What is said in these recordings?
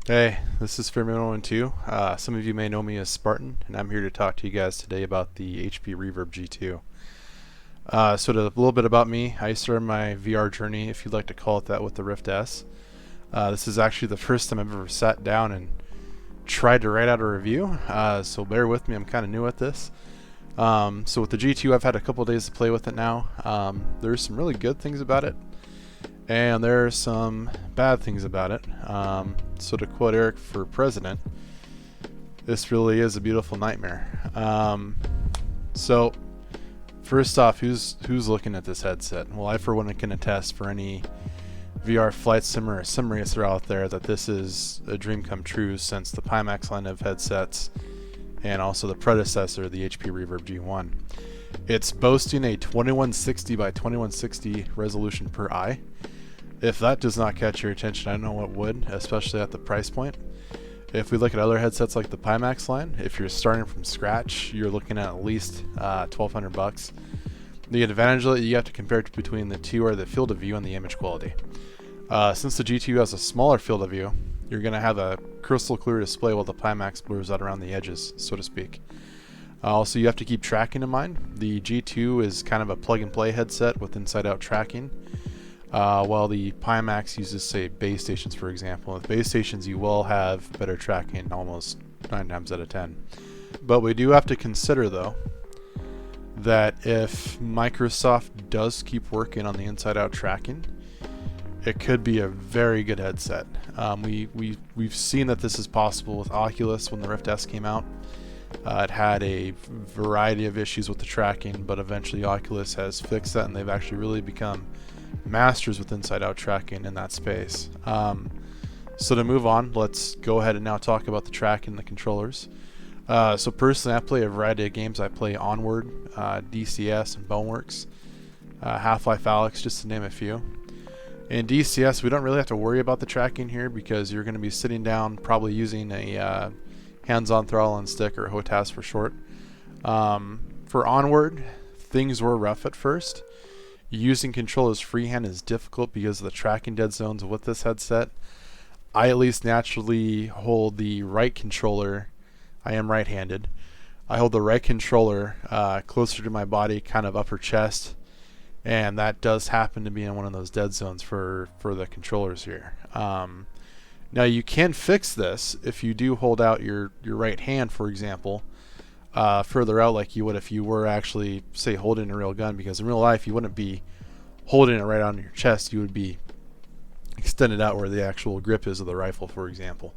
Hey, this is Firmino12. Some of you may know me as Spartan, and I'm here to talk to you guys today about the HP Reverb G2. A little bit about me. I started my VR journey, if you'd like to call it that, with the Rift S. This is actually the first time I've ever sat down and tried to write out a review, so bear with me, I'm kind of new at this. So with the G2, I've had a couple days to play with it now. There's some really good things about it, and there are some bad things about it. So to quote Eric for president, this really is a beautiful nightmare. So first off, who's looking at this headset? Well, I for one can attest for any VR flight simmer or sim racer out there that this is a dream come true since the Pimax line of headsets and also the predecessor, the HP Reverb G1. It's boasting a 2160 by 2160 resolution per eye. If that does not catch your attention, I don't know what would, especially at the price point. If we look at other headsets like the Pimax line, if you're starting from scratch, you're looking at least $1,200. The advantage that you have to compare between the two are the field of view and the image quality. Since the G2 has a smaller field of view, you're going to have a crystal clear display while the Pimax blurs out around the edges, so to speak. Also, you have to keep tracking in mind. The G2 is kind of a plug-and-play headset with inside-out tracking, while the Pimax uses, say, base stations, for example. With base stations, you will have better tracking almost 9 times out of 10. But we do have to consider, though, that if Microsoft does keep working on the inside-out tracking, it could be a very good headset. We've seen that this is possible with Oculus when the Rift S came out. It had a variety of issues with the tracking, but eventually Oculus has fixed that, and they've actually really become masters with inside-out tracking in that space. So to move on, let's go ahead and now talk about the tracking and the controllers. So personally, I play a variety of games. I play Onward, DCS, and Boneworks, Half-Life Alyx, just to name a few. In DCS, we don't really have to worry about the tracking here because you're going to be sitting down, probably using a hands-on throttle and stick, or HOTAS for short. For Onward, things were rough at first. Using controllers freehand is difficult because of the tracking dead zones with this headset. I at least naturally hold the right controller. I am right-handed. I hold the right controller closer to my body, kind of upper chest, and that does happen to be in one of those dead zones for the controllers here. Now you can fix this if you do hold out your right hand, for example, further out like you would if you were actually, say, holding a real gun, because in real life you wouldn't be holding it right on your chest. You would be extended out where the actual grip is of the rifle, for example.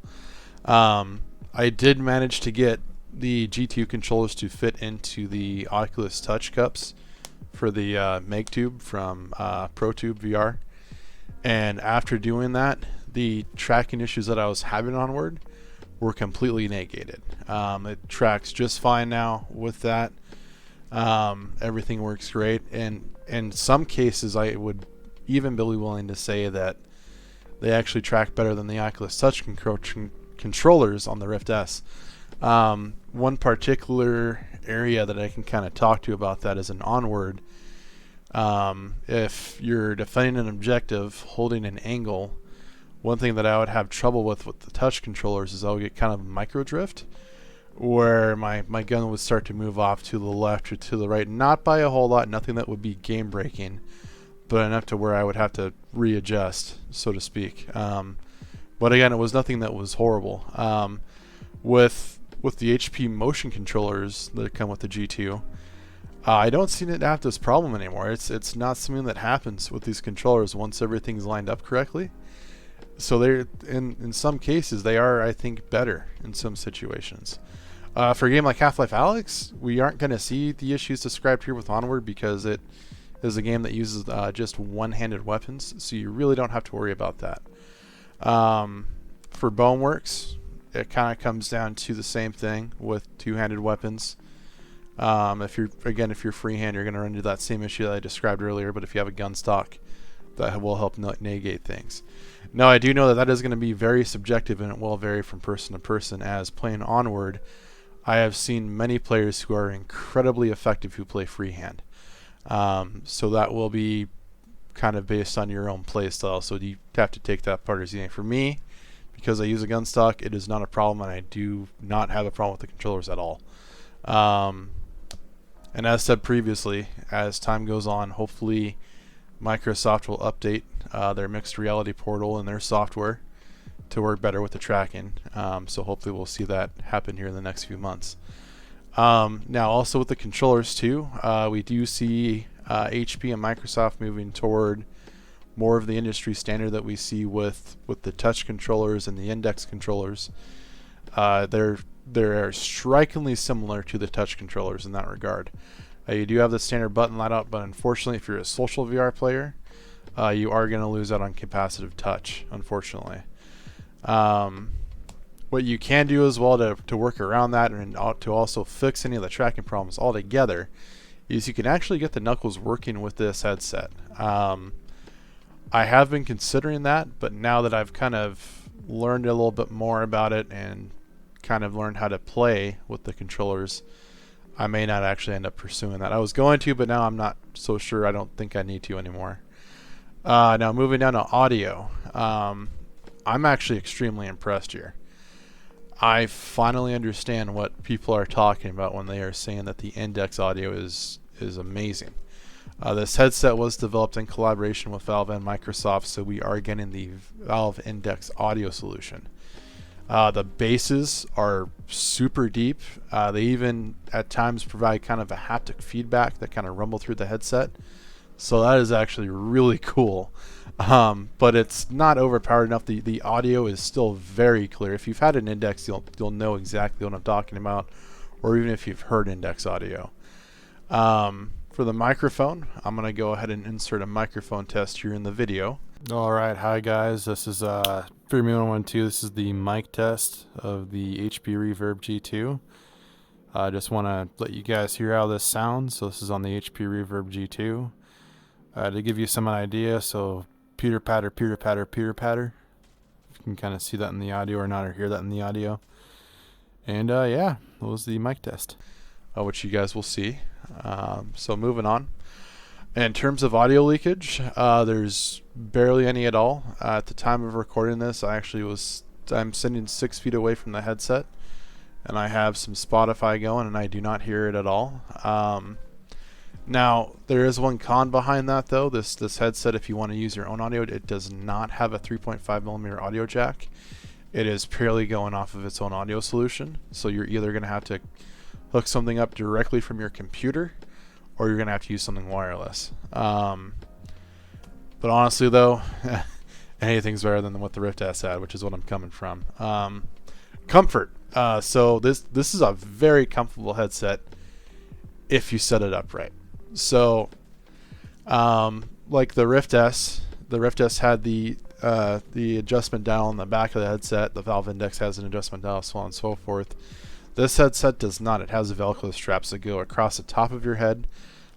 I did manage to get the G2 controllers to fit into the Oculus Touch cups for the MegTube from ProTube VR, and after doing that, the tracking issues that I was having onward were completely negated. It tracks just fine now with that. Everything works great, and in some cases I would even be willing to say that they actually track better than the Oculus Touch controllers on the Rift S. One particular area that I can kind of talk to about that is an Onward. If you're defending an objective holding an angle, one thing that I would have trouble with the touch controllers is I would get kind of micro drift, where my gun would start to move off to the left or to the right, not by a whole lot, nothing that would be game breaking, but enough to where I would have to readjust, so to speak. But again, it was nothing that was horrible. With the HP motion controllers that come with the G2, I don't seem to have this problem anymore. It's not something that happens with these controllers once everything's lined up correctly. So they're in some cases they are, I think, better in some situations. For a game like Half-Life Alyx, we aren't going to see the issues described here with Onward because it is a game that uses just one-handed weapons, so you really don't have to worry about that. For Boneworks, it kind of comes down to the same thing with two-handed weapons. If you're freehand, you're going to run into that same issue that I described earlier, but if you have a gun stock, that will help negate things. Now, I do know that is going to be very subjective, and it will vary from person to person, as playing Onward, I have seen many players who are incredibly effective who play freehand. So that will be kind of based on your own play style, so you have to take that part as anything. For me, because I use a gun stock, it is not a problem, and I do not have a problem with the controllers at all. And as said previously, as time goes on, hopefully Microsoft will update their mixed reality portal and their software to work better with the tracking. So hopefully we'll see that happen here in the next few months. Now also with the controllers too, we do see HP and Microsoft moving toward more of the industry standard that we see with the touch controllers and the index controllers. They're strikingly similar to the touch controllers in that regard. You do have the standard button light out, but unfortunately if you're a social VR player, you are going to lose out on capacitive touch, unfortunately. What you can do as well to work around that and to also fix any of the tracking problems altogether is you can actually get the knuckles working with this headset. I have been considering that, but now that I've kind of learned a little bit more about it and kind of learned how to play with the controllers, I may not actually end up pursuing that. I was going to, but now I'm not so sure. I don't think I need to anymore. Now moving down to audio, I'm actually extremely impressed here. I finally understand what people are talking about when they are saying that the index audio is amazing. This headset was developed in collaboration with Valve and Microsoft, so we are getting the Valve Index audio solution. The basses are super deep. They even at times provide kind of a haptic feedback that kind of rumble through the headset. So that is actually really cool. But it's not overpowered enough. The audio is still very clear. If you've had an index, you'll know exactly what I'm talking about, or even if you've heard index audio. For the microphone, I'm going to go ahead and insert a microphone test here in the video. Alright, hi guys, this is Freeman112. This is the mic test of the HP Reverb G2. I just want to let you guys hear how this sounds. So this is on the HP Reverb G2. To give you some idea, so pitter patter, pitter patter, pitter patter. You can kind of see that in the audio or not, or hear that in the audio. And yeah, that was the mic test, which you guys will see. So moving on. In terms of audio leakage, there's barely any at all. At the time of recording this, I'm sitting 6 feet away from the headset, and I have some Spotify going, and I do not hear it at all. Now, there is one con behind that, though. This headset, if you want to use your own audio, it does not have a 3.5mm audio jack. It is purely going off of its own audio solution. So you're either going to have to hook something up directly from your computer, or you're going to have to use something wireless. But honestly, though, anything's better than what the Rift S had, which is what I'm coming from. Comfort. So this is a very comfortable headset if you set it up right. So, like the Rift S had the adjustment dial on the back of the headset. The Valve Index has an adjustment dial, so on and so forth. This headset does not. It has Velcro straps that go across the top of your head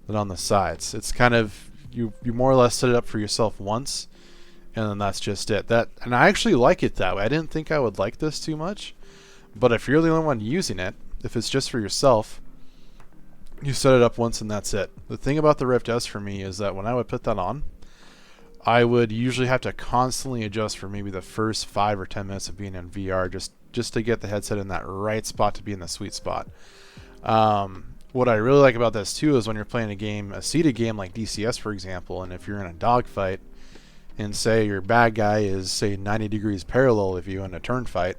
and on the sides. It's kind of, you more or less set it up for yourself once, and then that's just it. And I actually like it that way. I didn't think I would like this too much, but if you're the only one using it, if it's just for yourself, you set it up once and that's it. The thing about the Rift S for me is that when I would put that on, I would usually have to constantly adjust for maybe the first 5 or 10 minutes of being in VR just to get the headset in that right spot to be in the sweet spot. What I really like about this too is when you're playing a seated game like DCS, for example, and if you're in a dogfight and say your bad guy is, say, 90 degrees parallel of you in a turn fight,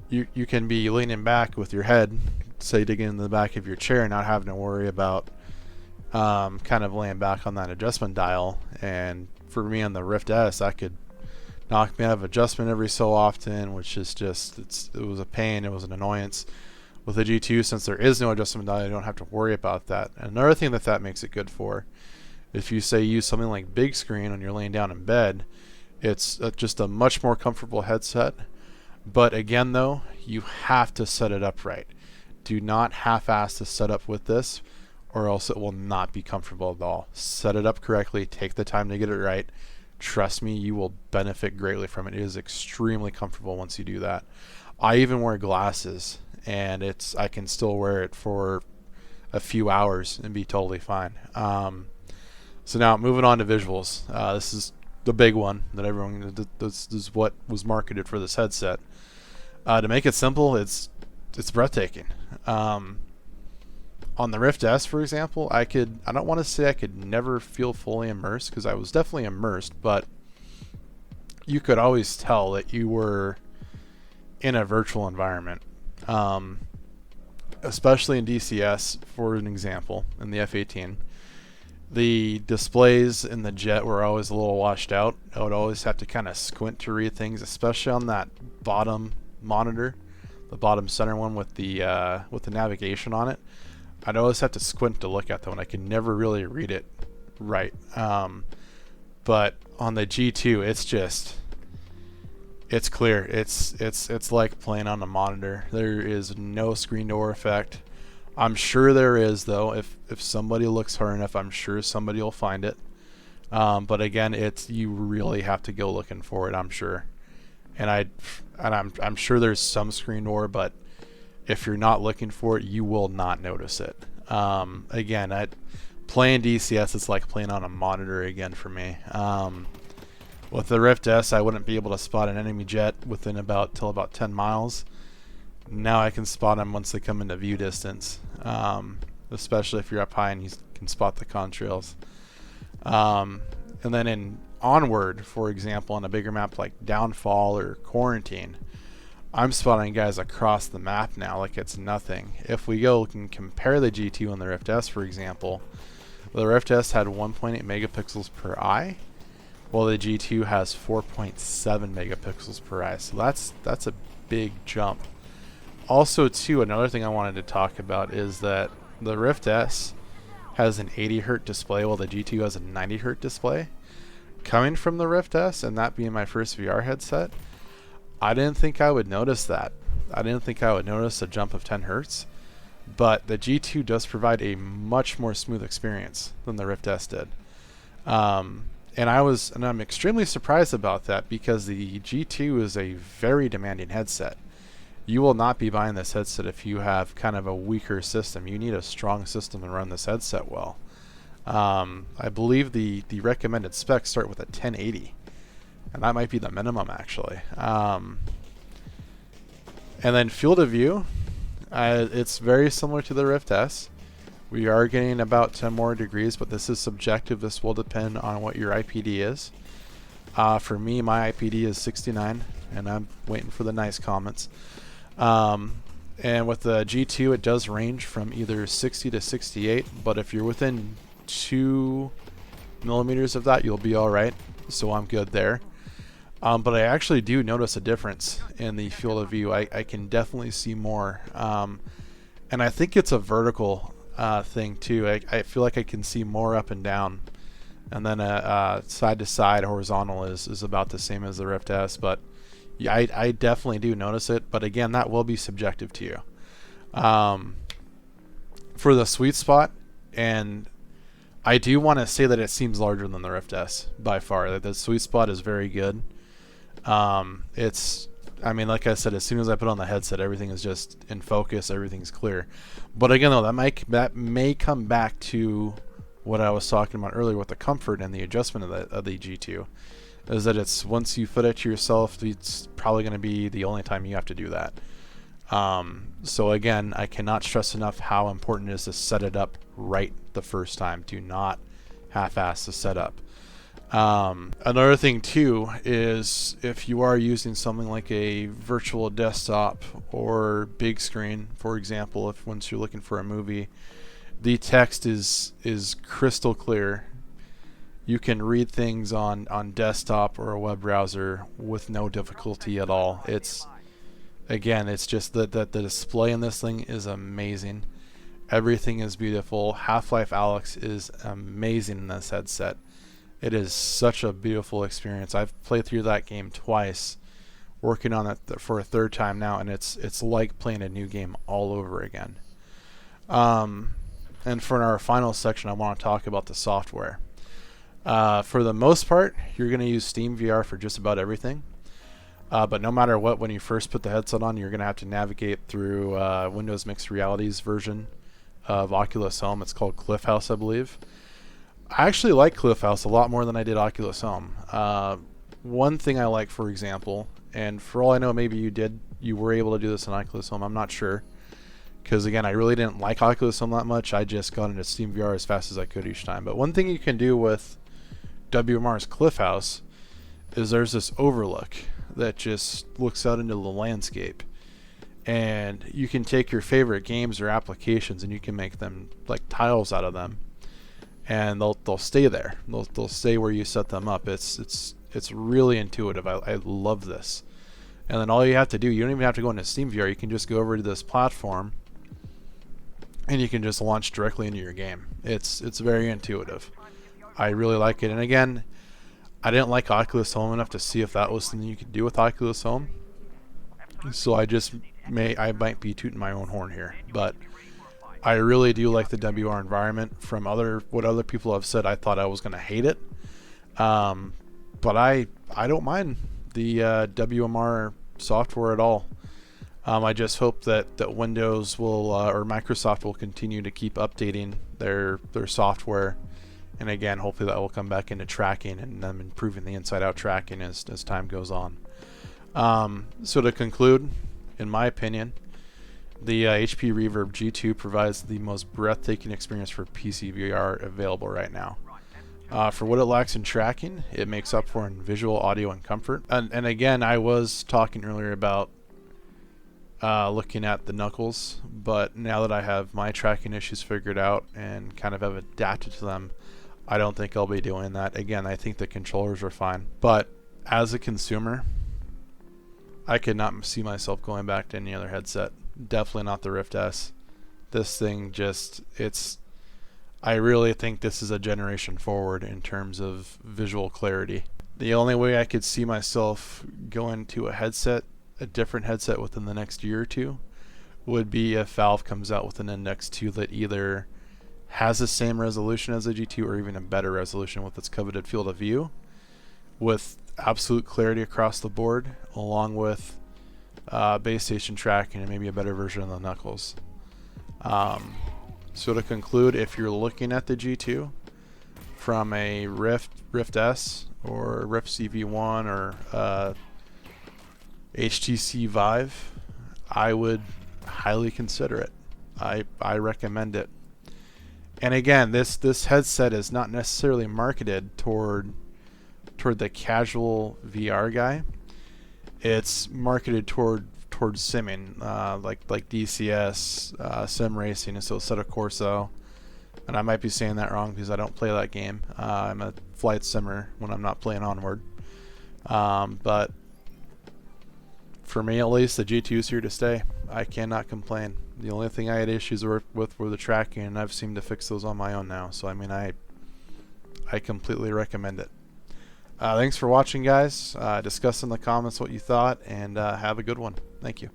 you can be leaning back with your head, say, digging in the back of your chair, not having to worry about kind of laying back on that adjustment dial. And for me on the Rift S, I could knock me out of adjustment every so often, which is just, it was a pain, it was an annoyance. With the G2, since there is no adjustment dial, you don't have to worry about that. And another thing that makes it good for, if you say use something like big screen when you're laying down in bed, it's just a much more comfortable headset. But again though, you have to set it up right. Do not half-ass the setup with this, or else it will not be comfortable at all. Set it up correctly, take the time to get it right. Trust me, you will benefit greatly from it. It is extremely comfortable once you do that. I even wear glasses, and I can still wear it for a few hours and be totally fine. So now moving on to visuals. This is the big one that everyone, this is what was marketed for this headset. To make it simple, it's breathtaking. On the Rift S, for example, I don't want to say I could never feel fully immersed, because I was definitely immersed, but you could always tell that you were in a virtual environment. Especially in DCS, for an example, in the F-18. The displays in the jet were always a little washed out. I would always have to kind of squint to read things, especially on that bottom monitor, the bottom center one with the navigation on it. I'd always have to squint to look at them, and I could never really read it right. But on the G2, it's clear. It's like playing on a monitor. There is no screen door effect. I'm sure there is, though. If somebody looks hard enough, I'm sure somebody will find it. But again, you really have to go looking for it, I'm sure. And I'm sure there's some screen door, but if you're not looking for it, you will not notice it. Again, playing DCS, it's like playing on a monitor again for me. With the Rift S, I wouldn't be able to spot an enemy jet within about 10 miles. Now I can spot them once they come into view distance, especially if you're up high and you can spot the contrails. And then in Onward, for example, on a bigger map like Downfall or Quarantine, I'm spotting guys across the map now like it's nothing. If we go and compare the G2 and the Rift S, for example, the Rift S had 1.8 megapixels per eye, while the G2 has 4.7 megapixels per eye. So that's a big jump. Also, too, another thing I wanted to talk about is that the Rift S has an 80 Hz display, while the G2 has a 90 Hz display. Coming from the Rift S, and that being my first VR headset, I didn't think I would notice that. I didn't think I would notice a jump of 10 Hz, but the G2 does provide a much more smooth experience than the Rift S did. And I'm extremely surprised about that, because the G2 is a very demanding headset. You will not be buying this headset if you have kind of a weaker system. You need a strong system to run this headset well. I believe the recommended specs start with a 1080, and that might be the minimum, actually. And then field of view, it's very similar to the Rift S. We are getting about 10 more degrees, but this is subjective. This will depend on what your IPD is. For me, my IPD is 69, and I'm waiting for the nice comments. And with the G2, it does range from either 60 to 68, but if you're within 2 millimeters of that, you'll be all right. So I'm good there. But I actually do notice a difference in the field of view. I can definitely see more. And I think it's a vertical thing too. I feel like I can see more up and down. And then side to side horizontal is about the same as the Rift S, but yeah, I definitely do notice it. But again, that will be subjective to you. For the sweet spot, and I do want to say that it seems larger than the Rift S by far. The sweet spot is very good. I mean, like I said, as soon as I put on the headset, everything is just in focus, everything's clear. But again, though, that may come back to what I was talking about earlier with the comfort and the adjustment of the G2, is that it's once you fit it to yourself, it's probably going to be the only time you have to do that. So again, I cannot stress enough how important it is to set it up right the first time. Do not half-ass the setup. Another thing too is if you are using something like a virtual desktop or big screen, for example, if once you're looking for a movie, the text is crystal clear. You can read things on desktop or a web browser with no difficulty at all. It's just that the display in this thing is amazing. Everything is beautiful. Half-Life Alyx is amazing in this headset. It is such a beautiful experience. I've played through that game twice, working on it for a third time now, and it's like playing a new game all over again. And for our final section, I want to talk about the software. For the most part, you're going to use Steam VR for just about everything. But no matter what, when you first put the headset on, you're going to have to navigate through Windows Mixed Reality's version of Oculus Home. It's called Cliff House, I believe. I actually like Cliff House a lot more than I did Oculus Home. One thing I like, for example, and for all I know, maybe you were able to do this in Oculus Home. I'm not sure, because again, I really didn't like Oculus Home that much. I just got into Steam VR as fast as I could each time. But one thing you can do with WMR's Cliff House is there's this overlook that just looks out into the landscape, and you can take your favorite games or applications and you can make them like tiles out of them, and they'll stay there. They'll stay where you set them up. It's really intuitive. I love this. And then all you have to do, you don't even have to go into Steam VR. You can just go over to this platform and you can just launch directly into your game. It's very intuitive. I really like it. And again, I didn't like Oculus Home enough to see if that was something you could do with Oculus Home. So I might be tooting my own horn here, but I really do like the WR environment. From what other people have said, I thought I was going to hate it, but I don't mind the WMR software at all. I just hope that Windows will or Microsoft will continue to keep updating their software, and again, hopefully that will come back into tracking and them improving the inside-out tracking as time goes on. So to conclude, in my opinion, the HP Reverb G2 provides the most breathtaking experience for PC VR available right now. For what it lacks in tracking, it makes up for in visual, audio, and comfort. And again, I was talking earlier about looking at the knuckles, but now that I have my tracking issues figured out and kind of have adapted to them, I don't think I'll be doing that. Again, I think the controllers are fine, but as a consumer, I could not see myself going back to any other headset. Definitely not the Rift S. This thing I really think this is a generation forward in terms of visual clarity. The only way I could see myself going to a different headset within the next year or two, would be if Valve comes out with an Index 2 that either has the same resolution as the G2 or even a better resolution with its coveted field of view, with absolute clarity across the board, along with base station tracking and maybe a better version of the knuckles. So to conclude, if you're looking at the G2 from a Rift S or Rift CV1 or HTC Vive, I would highly consider it. I recommend it. And again, this headset is not necessarily marketed toward the casual VR guy. It's marketed toward simming, like DCS, sim racing, and so Assetto Corsa. And I might be saying that wrong because I don't play that game. I'm a flight simmer when I'm not playing Onward. But for me, at least, the G2 is here to stay. I cannot complain. The only thing I had issues with were the tracking, and I've seemed to fix those on my own now. So I mean, I completely recommend it. Thanks for watching, guys. Discuss in the comments what you thought, and have a good one. Thank you.